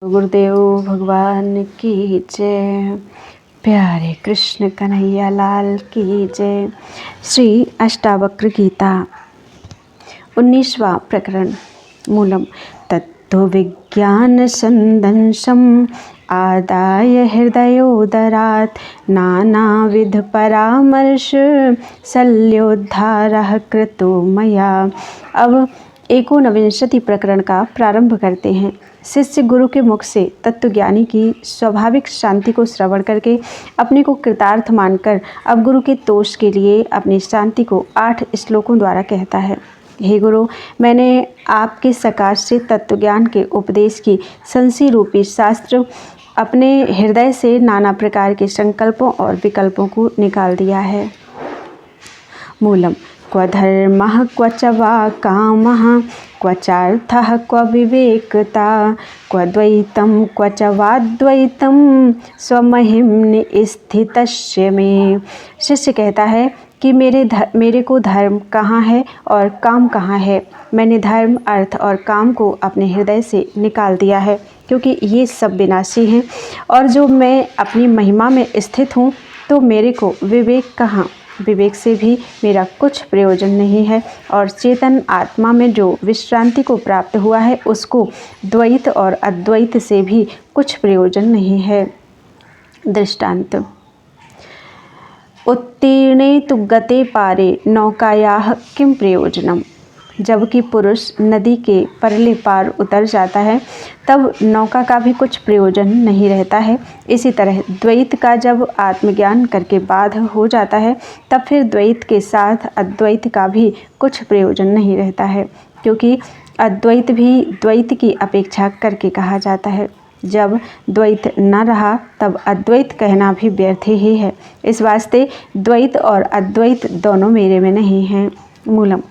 गुरुदेव भगवान की जय। प्यारे कृष्ण कन्हैया लाल की जय। श्री अष्टावक्र गीता 19वां प्रकरण। मूलम तत्त्वविज्ञान संदंशम आदाय हृदयोदरात् नानाविध परामर्श शल्योद्धारः कृतो मया। अब 19वें प्रकरण का प्रारंभ करते हैं। शिष्य गुरु के मुख से तत्वज्ञानी की स्वाभाविक शांति को श्रवण करके अपने को कृतार्थ मानकर अब गुरु के तोष के लिए अपनी शांति को 8 श्लोकों द्वारा कहता है। हे गुरु, मैंने आपके सकाश से तत्वज्ञान के उपदेश की संसी रूपी शास्त्र अपने हृदय से नाना प्रकार के संकल्पों और विकल्पों को निकाल दिया है। मूलम क्व धर्मः क्व च वा कामः क्व चार्थः क्व विवेकता क्व द्वैतं क्व च वाद्वैतं स्वमहिम्नि स्थितस्य मे। शिष्य कहता है कि मेरे को धर्म कहाँ है और काम कहाँ है। मैंने धर्म, अर्थ और काम को अपने हृदय से निकाल दिया है, क्योंकि ये सब विनाशी हैं। और जो मैं अपनी महिमा में स्थित हूँ, तो मेरे को विवेक कहाँ। विवेक से भी मेरा कुछ प्रयोजन नहीं है, और चेतन आत्मा में जो विश्रांति को प्राप्त हुआ है, उसको द्वैत और अद्वैत से भी कुछ प्रयोजन नहीं है। दृष्टांत। उत्तीर्णे तु गते पारे नौकायाः किं प्रयोजनम। जबकि पुरुष नदी के परले पार उतर जाता है, तब नौका का भी कुछ प्रयोजन नहीं रहता है। इसी तरह द्वैत का जब आत्मज्ञान करके बाध हो जाता है, तब फिर द्वैत के साथ अद्वैत का भी कुछ प्रयोजन नहीं रहता है, क्योंकि अद्वैत भी द्वैत की अपेक्षा करके कहा जाता है। जब द्वैत न रहा, तब अद्वैत कहना भी व्यर्थ ही है। इस वास्ते द्वैत और अद्वैत दोनों मेरे में नहीं हैं। मूलम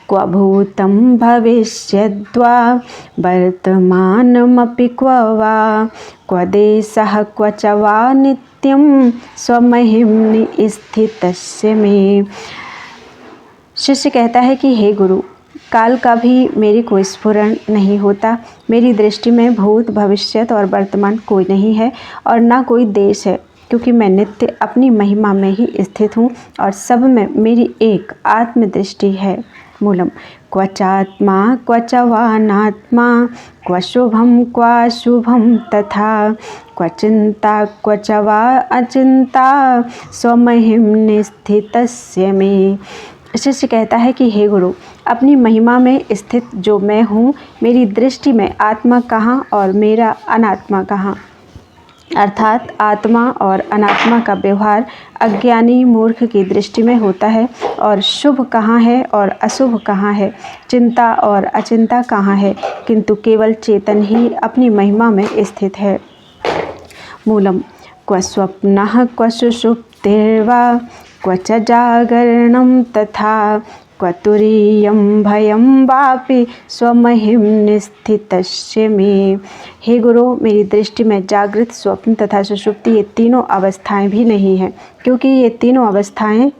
क्व भूतं भविष्यद्वा वर्तमानमपि क्व वा क्व देशः क्व च वा नित्यं स्वमहिम्नि स्थितस्य मे। शिष्य कहता है कि हे गुरु, काल का भी मेरे को स्फुरण नहीं होता। मेरी दृष्टि में भूत, भविष्यत और वर्तमान कोई नहीं है, और ना कोई देश है, क्योंकि मैं नित्य अपनी महिमा में ही स्थित हूँ, और सब में मेरी एक आत्मदृष्टि है। मूलम क्व चात्मा क्व च वानात्मा क्व शुभम क्वाशुभम तथा क्व चिंता क्व च वा अचिंता स्वमहिम्नि स्थितस्य मे। शिष्य कहता है कि हे गुरु, अपनी महिमा में स्थित जो मैं हूँ, मेरी दृष्टि में आत्मा कहाँ और मेरा अनात्मा कहाँ। अर्थात आत्मा और अनात्मा का व्यवहार अज्ञानी मूर्ख की दृष्टि में होता है, और शुभ कहाँ है और अशुभ कहाँ है, चिंता और अचिंता कहाँ है, किंतु केवल चेतन ही अपनी महिमा में स्थित है। मूलम क्व स्वप्नः क्व सुषुप्तिर्वा क्व च जागरणं तथा क्व तुरीयं भयं वापि स्वमहिम्नि स्थितस्य मे। हे गुरु, मेरी दृष्टि में जागृत, स्वप्न तथा सुषुप्ति ये तीनों अवस्थाएं भी नहीं हैं, क्योंकि ये तीनों अवस्थाएं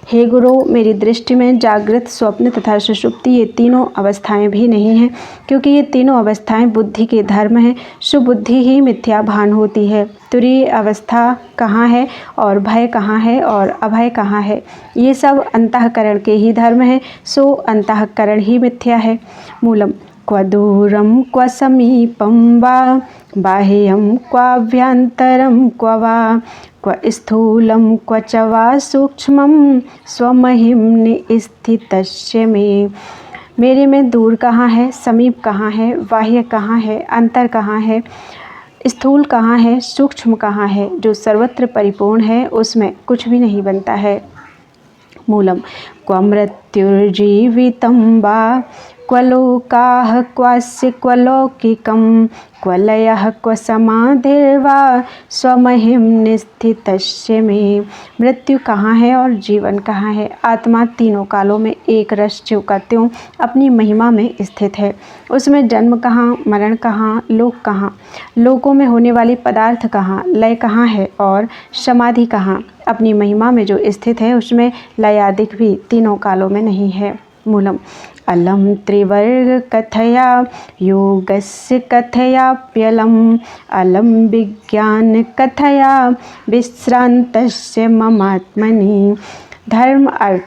हे गुरु, मेरी दृष्टि में जागृत, स्वप्न तथा सुषुप्ति ये तीनों अवस्थाएं भी नहीं हैं, क्योंकि ये तीनों अवस्थाएं बुद्धि के धर्म हैं। सुबुद्धि ही मिथ्या भान होती है। तुरीय अवस्था कहाँ है और भय कहाँ है और अभय कहाँ है, ये सब अंतःकरण के ही धर्म हैं, सो अंतःकरण ही मिथ्या है। मूलम क्व दूरम क्व समीपम वा बाह्यम क्वाभ्यंतरम क्व वा क्व स्थूलं क्व च वा सूक्ष्मं स्वमहिम्नि स्थितस्य मे। मेरे में दूर कहाँ है, समीप कहाँ है, बाह्य कहाँ है, अंतर कहाँ है, स्थूल कहाँ है, सूक्ष्म कहाँ है, जो सर्वत्र परिपूर्ण है, उसमें कुछ भी नहीं बनता है। मूलम क्व मृत्युर्जीवितं वा क्व लोकाः क्वास्य क्व लौकिकं क्व लयः क्व समाधिर्वा स्वमहिम्नि स्थितस्य मे। मृत्यु कहाँ है और जीवन कहाँ है? आत्मा तीनों कालों में एक रस ज्यों का त्यों अपनी महिमा में स्थित है। उसमें जन्म कहाँ, मरण कहाँ, लोक कहाँ, लोकों में होने वाली पदार्थ कहाँ, लय कहाँ है और समाधि कहाँ? अपनी महिमा में जो स्थित है उसमें लयादिक भी तीनों कालों में नहीं है। मूलम अलम त्रिवर्ग कथया योगस्य कथयाप्यलम अलम विज्ञान कथया विश्रांतस्य ममात्मनि। धर्म, अर्थ,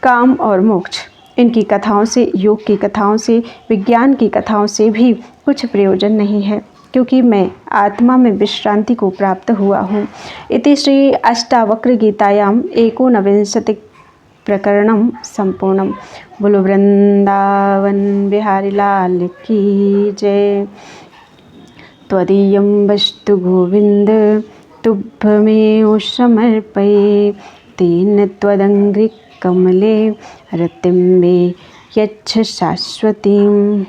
काम और मोक्ष, इनकी कथाओं से, योग की कथाओं से, विज्ञान की कथाओं से भी कुछ प्रयोजन नहीं है, क्योंकि मैं आत्मा में विश्रांति को प्राप्त हुआ हूँ। इति श्री अष्टावक्र गीतायाम 19 प्रकरणम संपूर्णम। बोलो वृंदावन बिहारी लाल की जय। त्वदीयं वस्तु गोविंद तुभ्यमेव समर्पये। तेन त्वदङ्घ्रिकमले रतिं मे यच्छ शाश्वतीम्।